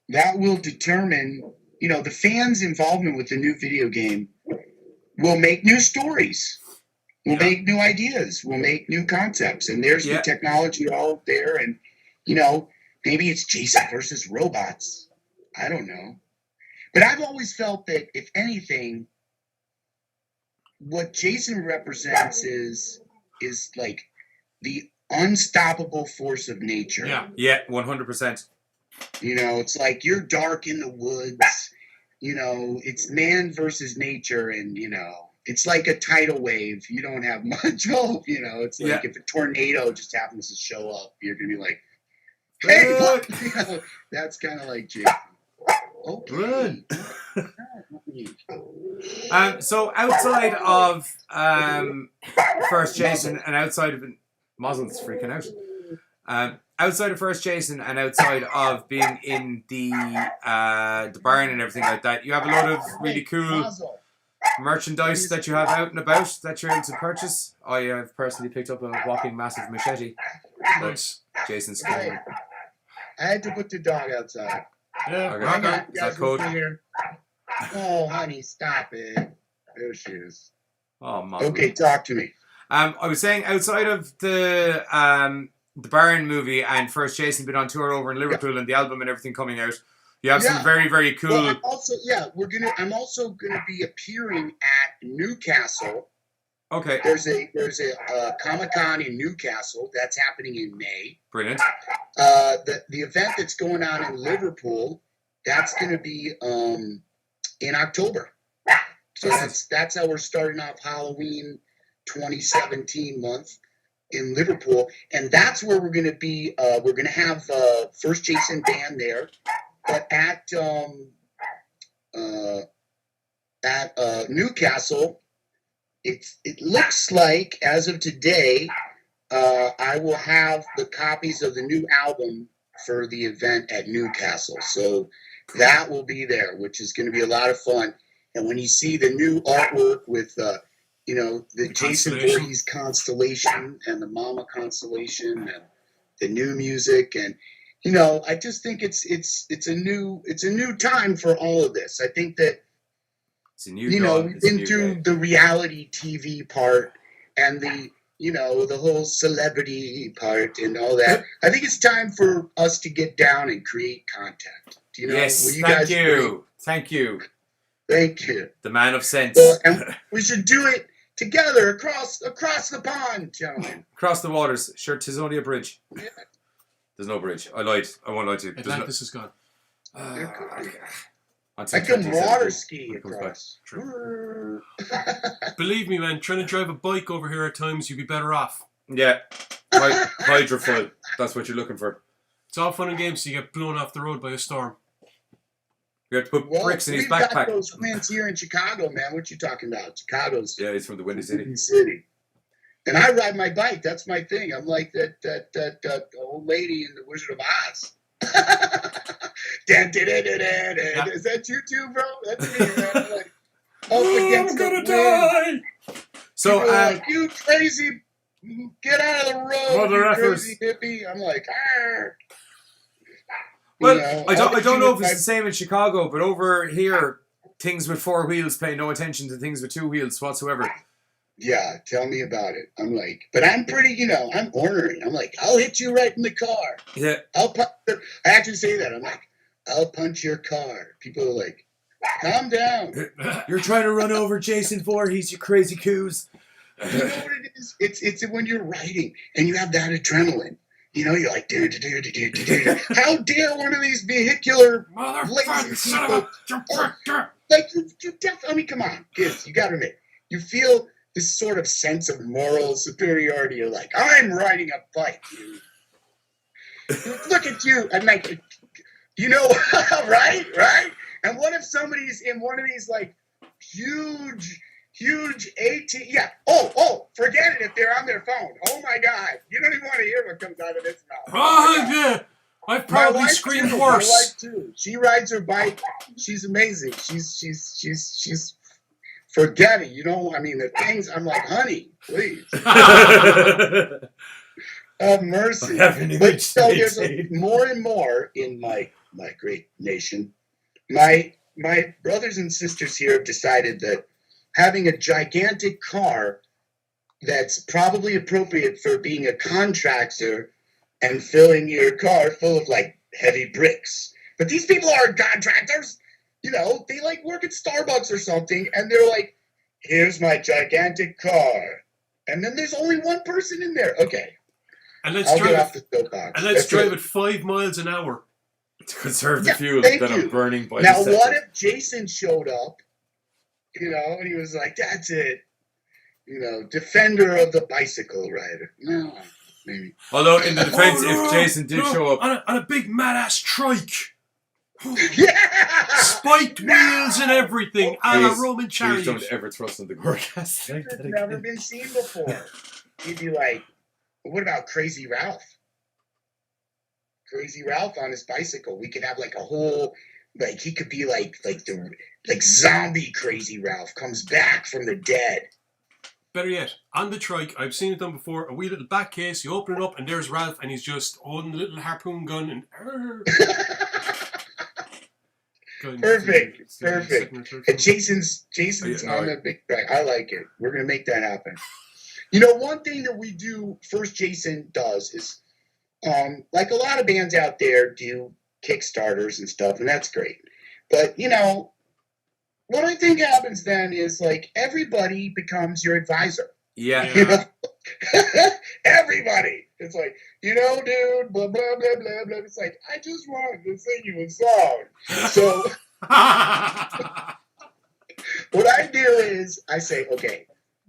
the fans' involvement with the new video game will make new stories, will make new ideas, will make new concepts. And there's the technology all there. And, maybe it's Jason versus robots. I don't know. But I've always felt that, if anything, what Jason represents is like the unstoppable force of nature. Yeah, 100%. It's like you're dark in the woods. It's man versus nature, and it's like a tidal wave. You don't have much hope. It's like if a tornado just happens to show up, you're gonna be like, "Hey, look!" That's kind of like Jason. Okay. So outside of First Jason and outside of Moslin's freaking out. Outside of First Jason and outside of being in the barn and everything like that, you have a lot of really cool merchandise that you have out and about that you're able to purchase. I have personally picked up a whopping massive machete. Nice. Jason's I had to put the dog outside. Yeah. Okay. Hang on, Is that code? Oh, honey, stop it. There she is. Oh, Moslin. Okay, talk to me. I was saying outside of the Baron movie and First Jason been on tour over in Liverpool and the album and everything coming out, you have some very, very cool. Well, I'm also gonna be appearing at Newcastle. Okay. There's a Comic-Con in Newcastle that's happening in May. Brilliant. The event that's going on in Liverpool, that's going to be in October. So that's how we're starting off Halloween 2017 month. in Liverpool, and that's where we're going to be. We're going to have First Jason band there, but at Newcastle, it looks like as of today, I will have the copies of the new album for the event at Newcastle. So that will be there, which is going to be a lot of fun. And when you see the new artwork with, the Jason Vorhees constellation and the Mama constellation and the new music, and I just think it's a new time for all of this. I think that It's a new we've been through the reality TV part and the whole celebrity part and all that. I think it's time for us to get down and create content. Yes, Will thank guys you. agree? Thank you. Thank you. The man of sense. And we should do it together across the pond, gentlemen. Across the waters. Sure, 'tis only a bridge. Yeah. There's no bridge. I lied. I won't lie to you. There's Atlantis is gone. I can water ski across. Believe me, man, trying to drive a bike over here at times, you'd be better off. Yeah. Hydrofoil. That's what you're looking for. It's all fun and games so you get blown off the road by a storm. You have to put bricks in his we've got backpack. those winds here in Chicago, man. What you talking about? Chicago's Yeah, he's from the Windy City. City. And I ride my bike. That's my thing. I'm like that old lady in The Wizard of Oz. Is that you too, bro? That's me, man. I'm like, I'm gonna die. So, like, you crazy, get out of the road, Mother you effers. crazy hippie. I'm like, Arr. well, I don't know if it's the same in Chicago, but over here, things with 4 wheels pay no attention to things with 2 wheels whatsoever. Yeah, tell me about it. I'm like, but I'm pretty, I'm ornery. I'm like, I'll hit you right in the car. Yeah. I actually say that. I'm like, I'll punch your car. People are like, calm down. You're trying to run over Jason Voorhees, you crazy coos. You know what it is? It's when you're riding and you have that adrenaline. You're like, dude. How dare one of these vehicular lazy people? Like, you definitely, I mean, come on, kids, you gotta admit, you feel this sort of sense of moral superiority. You're like, I'm riding a bike, dude. Look at you. I'm like, right? And what if somebody's in one of these, like, huge 18, yeah. Oh, forget it if they're on their phone. Oh my God. You don't even want to hear what comes out of this mouth. Oh, yeah. I've probably screamed worse. My wife too. She rides her bike. She's amazing. She's forgetting. I mean, the things, I'm like, honey, please. Have mercy. But so there's more and more in my great nation. My brothers and sisters here have decided that having a gigantic car that's probably appropriate for being a contractor and filling your car full of, like, heavy bricks. But these people aren't contractors. They, like, work at Starbucks or something, and they're like, here's my gigantic car. And then there's only one person in there. Okay. And let's I'll drive get off the soapbox. And let's drive at 5 miles an hour. To conserve the fuel thank that you. I'm burning by Now, the what second. if Jason showed up, and he was like, that's it. Defender of the bicycle rider. No, maybe. Although, in the defense, if Jason did show up... On a big mad-ass trike. Yeah! Spiked wheels and everything. A la Roman Please chariot. don't ever trust on the GORECAST. It's never been seen before. He'd be like, what about Crazy Ralph? Crazy Ralph on his bicycle. We could have like a whole, like he could be like zombie Crazy Ralph comes back from the dead. Better yet, on the trike, I've seen it done before, a wee little back case, you open it up and there's Ralph and he's just holding the little harpoon gun and... Perfect. And Jason's on the big track. I like it. We're going to make that happen. One thing that we do, First Jason does is, like a lot of bands out there do Kickstarters and stuff, and that's great. But, what I think happens then is, like, everybody becomes your advisor. Yeah. Everybody. It's like, dude, blah, blah, blah, blah, blah. It's like, I just wanted to sing you a song. So what I do is I say, okay,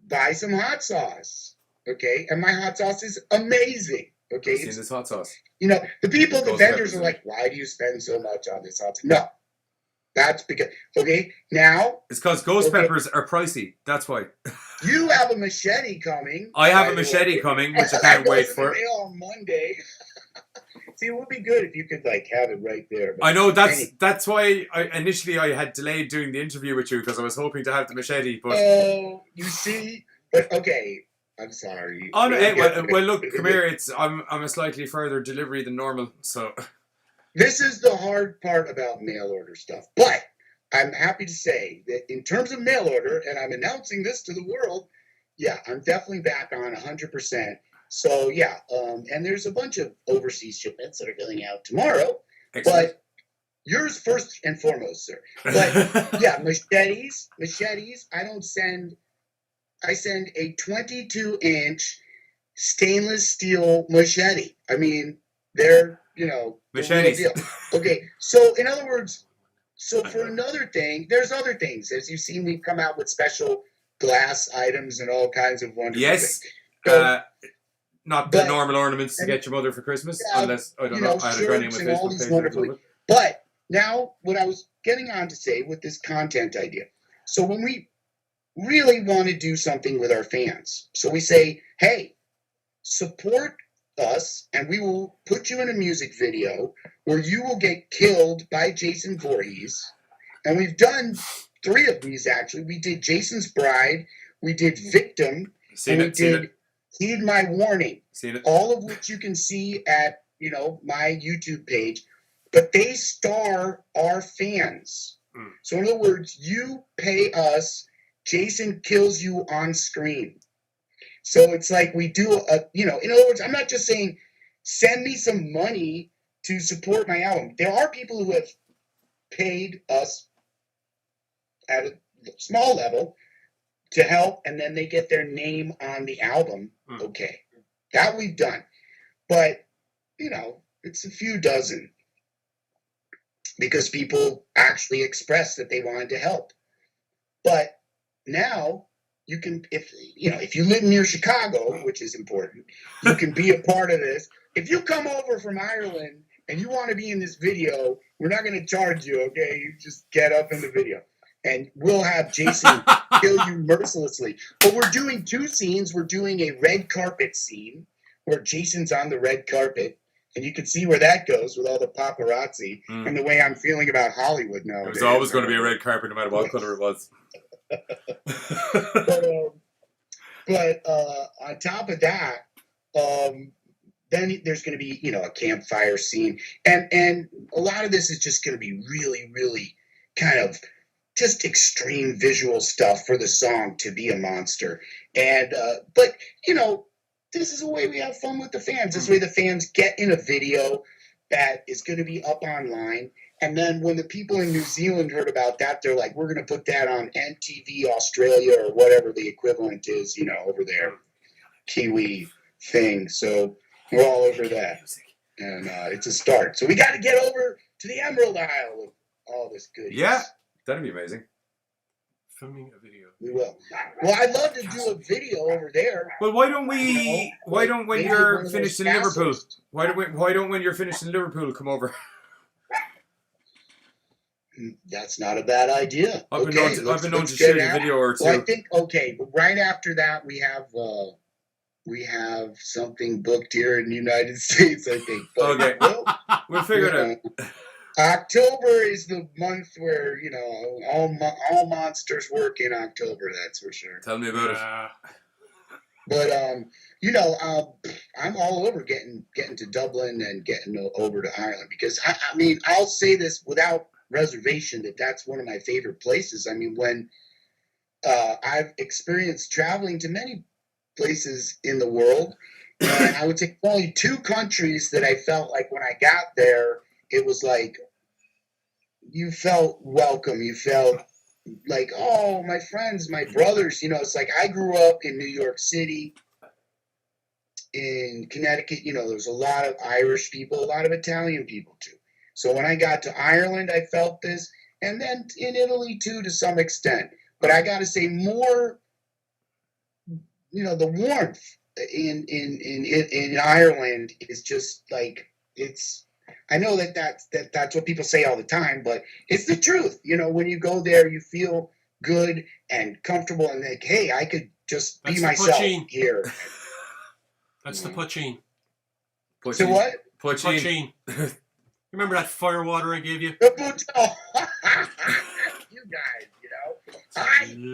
buy some hot sauce. okay? And my hot sauce is amazing, okay? I've seen this hot sauce. You know, the people, the Ghost vendors peppers, are like, why do you spend so much on this hot sauce? No, that's because, okay, now It's because ghost Okay. peppers are pricey. That's why. you have a machete coming. I have by a the machete way. coming, which I That can't goes wait in for. the mail on Monday. See, it would be good if you could like have it right there. But I know anyway. that's why initially I had delayed doing the interview with you because I was hoping to have the machete, but Oh, you see, but okay, I'm sorry. oh no, hey, well look, come here. I'm a slightly further delivery than normal, so This is the hard part about mail order stuff, but I'm happy to say that in terms of mail order, and I'm announcing this to the world, yeah, I'm definitely back on 100%. So yeah, and there's a bunch of overseas shipments that are going out tomorrow, excellent. but yours first and foremost, sir. But yeah, machetes. I send a 22-inch stainless steel machete. I mean, they're, you know, the real Machetes. deal. Okay, so in other words, so for another thing, there's other things. As you've seen, we've come out with special glass items and all kinds of wonderful Yes, things. So, not the but- normal ornaments to and- get your mother for Christmas, Yeah, unless I don't you know. know, I had a granny on my shirts and all Facebook these page. wonderful and I love it. But now, what I was getting on to say with this content idea. So when we really want to do something with our fans, so we say, hey, support us, and we will put you in a music video where you will get killed by Jason Voorhees. And we've done 3 of these actually. We did Jason's Bride, we did Victim, Seen and we it, seen did it, Heed My Warning. seen it. All of which you can see at, you know, my YouTube page, but they star our fans. Mm. So in other words, you pay us, Jason kills you on screen. So it's like we do a, you know, in other words, I'm not just saying send me some money to support my album. There are people who have paid us at a small level to help, and then they get their name on the album. Mm. Okay, that we've done. But, you know, it's a few dozen because people actually expressed that they wanted to help. But now you can, if you live near Chicago, which is important, you can be a part of this. If you come over from Ireland and you want to be in this video, we're not going to charge you, okay? You just get up in the video. And we'll have Jason kill you mercilessly. But we're doing 2 scenes. We're doing a red carpet scene where Jason's on the red carpet. And you can see where that goes with all the paparazzi and the way I'm feeling about Hollywood now. It was always going to be a red carpet, no matter what color it was. But on top of that, then there's going to be, you know, a campfire scene. And a lot of this is just going to be really, really kind of just extreme visual stuff for the song To Be a Monster. And but, you know, this is a way we have fun with the fans. This way the fans get in a video that is going to be up online. And then when the people in New Zealand heard about that, they're like, we're going to put that on NTV Australia or whatever the equivalent is, you know, over there. Kiwi thing. So we're all over that. And it's a start. So we got to get over to the Emerald Isle with all this good. Yeah, that'd be amazing. Filming a video. We will. Well, I'd love to do a video over there. Well, why don't we? Why don't when Maybe you're one of finished those in Liverpool? castles. Why don't when you're finished in Liverpool come over? That's not a bad idea. I've been known to let's shoot get a at it. video or 2. Well, I think but right after that we have something booked here in the United States. I think. But, Okay. well, We'll figure it out. October is the month where, you know, all monsters work in October. That's for sure. Tell me about it. But you know, I'm all over getting to Dublin and getting over to Ireland because I mean, I'll say this without reservation that that's one of my favorite places. I mean, when I've experienced traveling to many places in the world, and I would say only 2 countries that I felt like when I got there, it was like you felt welcome. You felt like, oh, my friends, my brothers. You know, it's like I grew up in New York City, in Connecticut. You know, there was a lot of Irish people, a lot of Italian people too. So when I got to Ireland, I felt this, and then in Italy too, to some extent. But I got to say more, you know, the warmth in Ireland is just like it's. I know that's what people say all the time, but it's the truth. You know, when you go there, you feel good and comfortable, and like, hey, I could just be myself here. That's the poutine. So what? Poutine. Remember that fire water I gave you? The poutine. You guys, you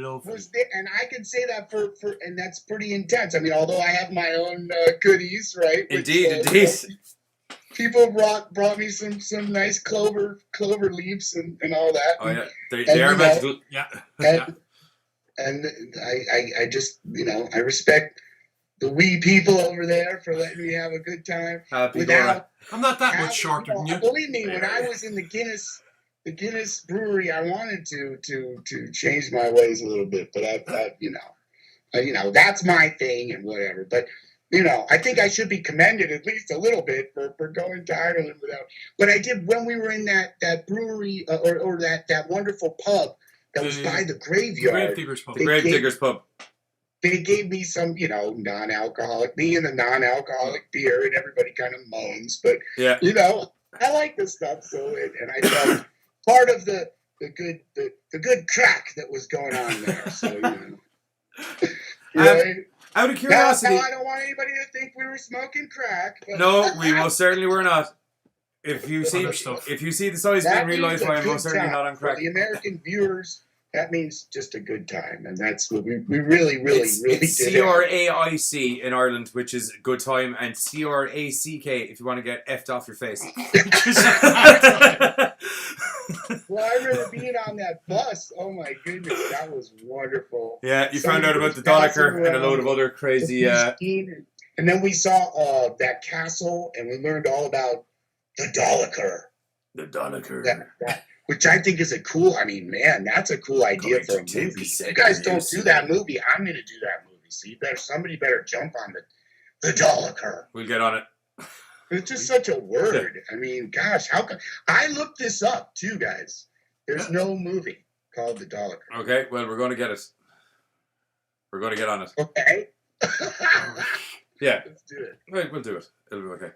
know, I was there, and I can say that for, and that's pretty intense. I mean, although I have my own goodies, right? Indeed. People brought me some nice clover leaves and all that. Oh yeah, they are magical. Yeah. And I just, you know, I respect the wee people over there for letting me have a good time. I'm not that much shorter than you. Believe me, when I was in the Guinness brewery, I wanted to change my ways a little bit, but I you know, that's my thing and whatever. But you know, I think I should be commended at least a little bit for going to Ireland without. But I did when we were in that brewery or that wonderful pub that was by the graveyard. The Gravediggers pub. They gave me some, you know, non-alcoholic, me and the non-alcoholic beer, and everybody kind of moans. But yeah, you know, I like this stuff, so and I felt part of the good crack that was going on there. So you know, right? Out of curiosity, now I don't want anybody to think we were smoking crack. But no, we most certainly were not. If you see the size in real life, I am most certainly not on crack. For the American viewers, that means just a good time, and that's what we really did. CRAIC in Ireland, which is good time, and CRACK if you want to get effed off your face. Well, I remember being on that bus. Oh my goodness, that was wonderful. Yeah, you found out about the Dolaker and a load of other crazy. And then we saw that castle, and we learned all about the Dolaker. The Dolaker. Which I think is a cool. I mean, man, that's a cool idea for a movie. If you guys don't do that movie, I'm going to do that movie. So somebody better jump on the Dolaker. We'll get on it. It's just such a word. I mean, gosh, how come I looked this up too, guys? There's no movie called the Dolaker. Okay, well, we're going to get it. We're going to get on it. Okay. Yeah. Let's do it. Right, we'll do it. It'll be okay.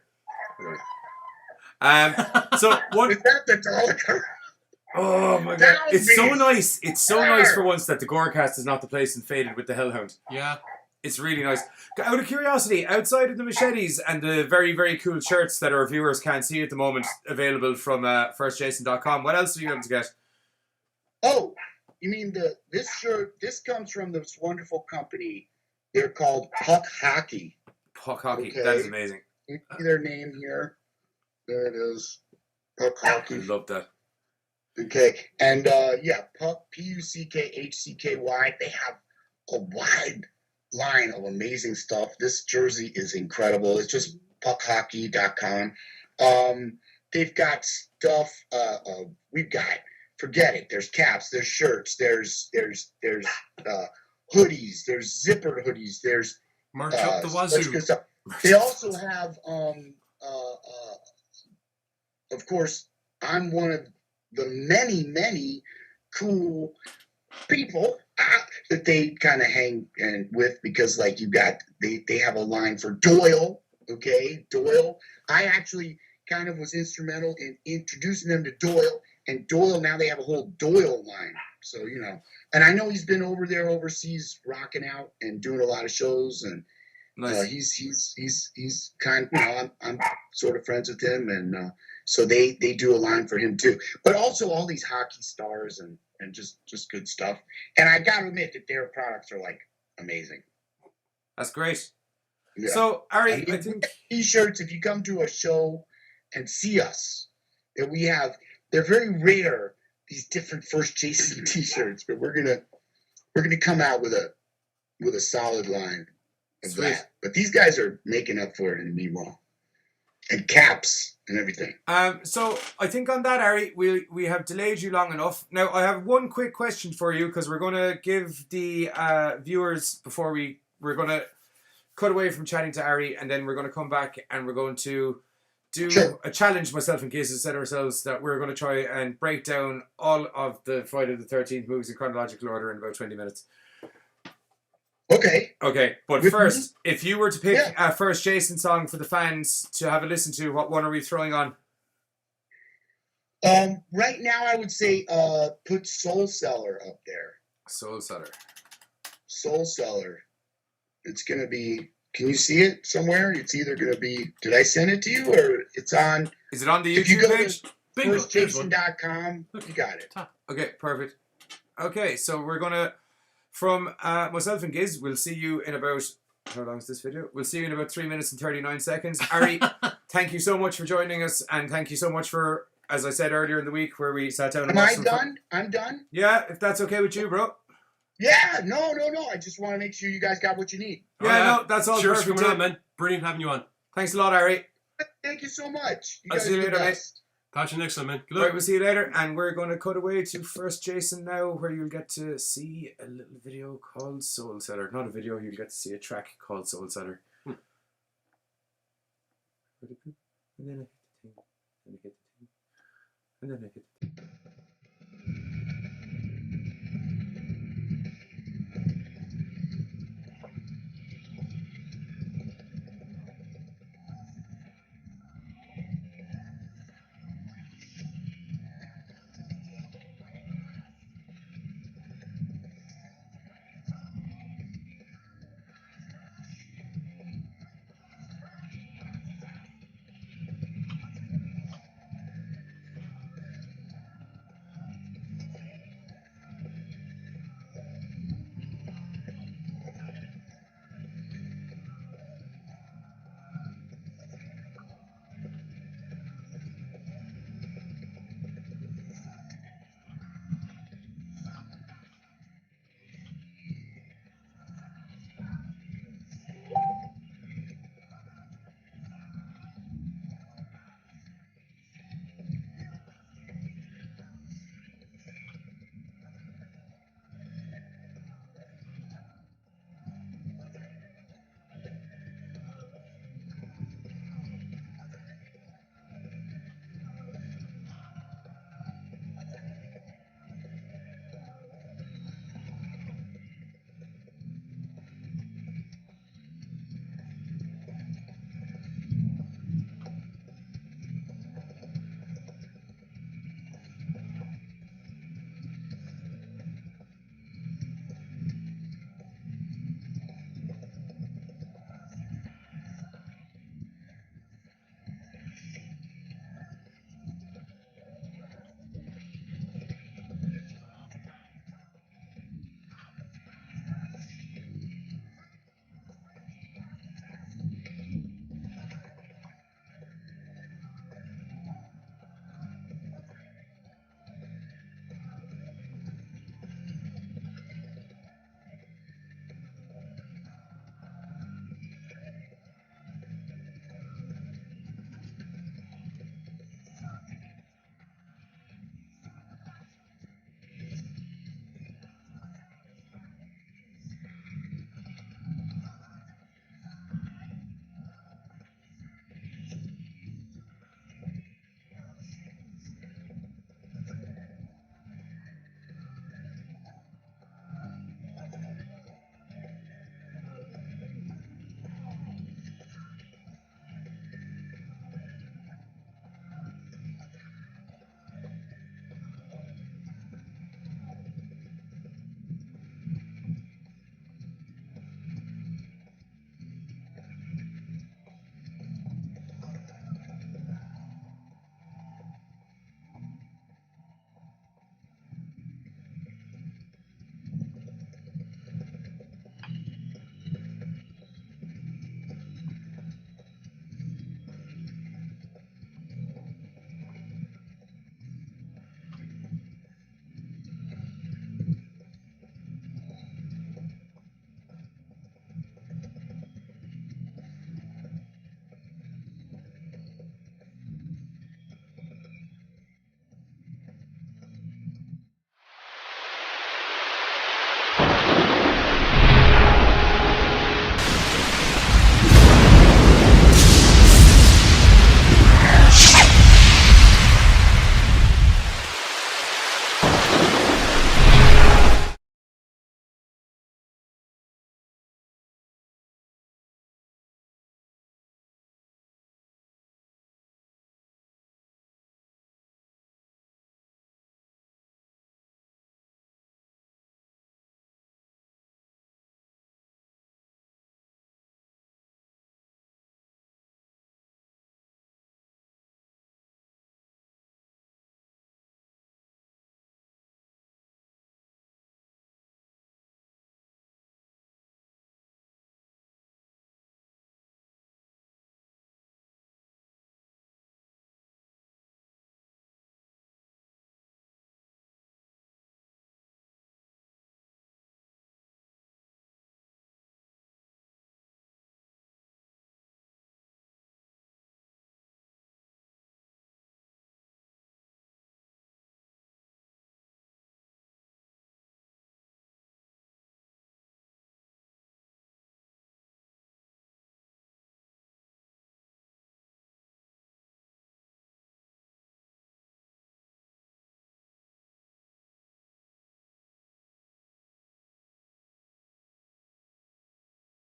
So what? Is that the Dolaker? Oh my god! It's so nice. It's so nice for once that the GORECAST is not the place and faded with the Hellhound. Yeah. It's really nice. Out of curiosity, outside of the machetes and the very, very cool shirts that our viewers can't see at the moment, available from firstjason.com, what else are you able to get? Oh, you mean this shirt? This comes from this wonderful company. They're called Puck Hockey. Puck Hockey. Okay. That is amazing. You see their name here? There it is. Puck Hockey. I love that. Okay. And yeah, Puck, PUCKHCKY. They have a wide line of amazing stuff. This jersey is incredible. It's just puckhockey.com. They've got stuff. We've got, forget it. There's caps. There's shirts. There's hoodies. There's zipper hoodies. There's merch up the wazoo. Stuff. They also have, of course, I'm one of the many cool people that they kind of hang with, because like you got they have a line for Doyle. Okay, Doyle. I actually kind of was instrumental in introducing them to Doyle, and Doyle now they have a whole Doyle line. So you know, and I know he's been over there overseas rocking out and doing a lot of shows, and nice. He's kind of, you know, I'm sort of friends with him, and so they do a line for him too. But also all these hockey stars and just good stuff. And I gotta admit that their products are like amazing. That's great. Yeah. So Ari, I think t-shirts, if you come to a show and see us, that we have, they're very rare, these different First Jason t-shirts, but we're gonna come out with a solid line of that. But these guys are making up for it in meanwhile. And caps and everything. So I think on that, Ari, we have delayed you long enough. Now I have one quick question for you, because we're going to give the viewers, before we're going to cut away from chatting to Ari, and then we're going to come back and we're going to do a challenge. Myself and Giz has set ourselves that we're going to try and break down all of the Friday the 13th movies in chronological order in about 20 minutes. Okay. Okay, but With first, if you were to pick Yeah. a First Jason song for the fans to have a listen to, what one are we throwing on? Right now, I would say put Soul Seller up there. Soul Seller. Soul Seller. It's gonna be. Can you see it somewhere? It's either gonna be. Did I send it to you, or it's on? Is it on the If you YouTube go page? to Bingo, there's one. firstjason.com, you got it. Okay, perfect. Okay, so we're gonna, from myself and Giz, we'll see you in about, how long is this video? We'll see you in about 3 minutes and 39 seconds. Ari, thank you so much for joining us, and thank you so much for, as I said earlier in the week, where we sat down and Am watched I some done? I'm done. Yeah, if that's okay with you, bro. Yeah. No. I just want to make sure you guys got what you need. Yeah, no, that's all Cheers perfect. for coming on, man. Brilliant having you on. Thanks a lot, Ari. Thank you so much. You I'll guys see you are the later, mate. best. Catch you next time, man. Good Right, luck. we'll see you later, and we're going to cut away to First Jason now, where you'll get to see a little video called Soul Seller. Not a video, you'll get to see a track called Soul Seller. And then I hit the thing, and I hit the thing, and then I hit the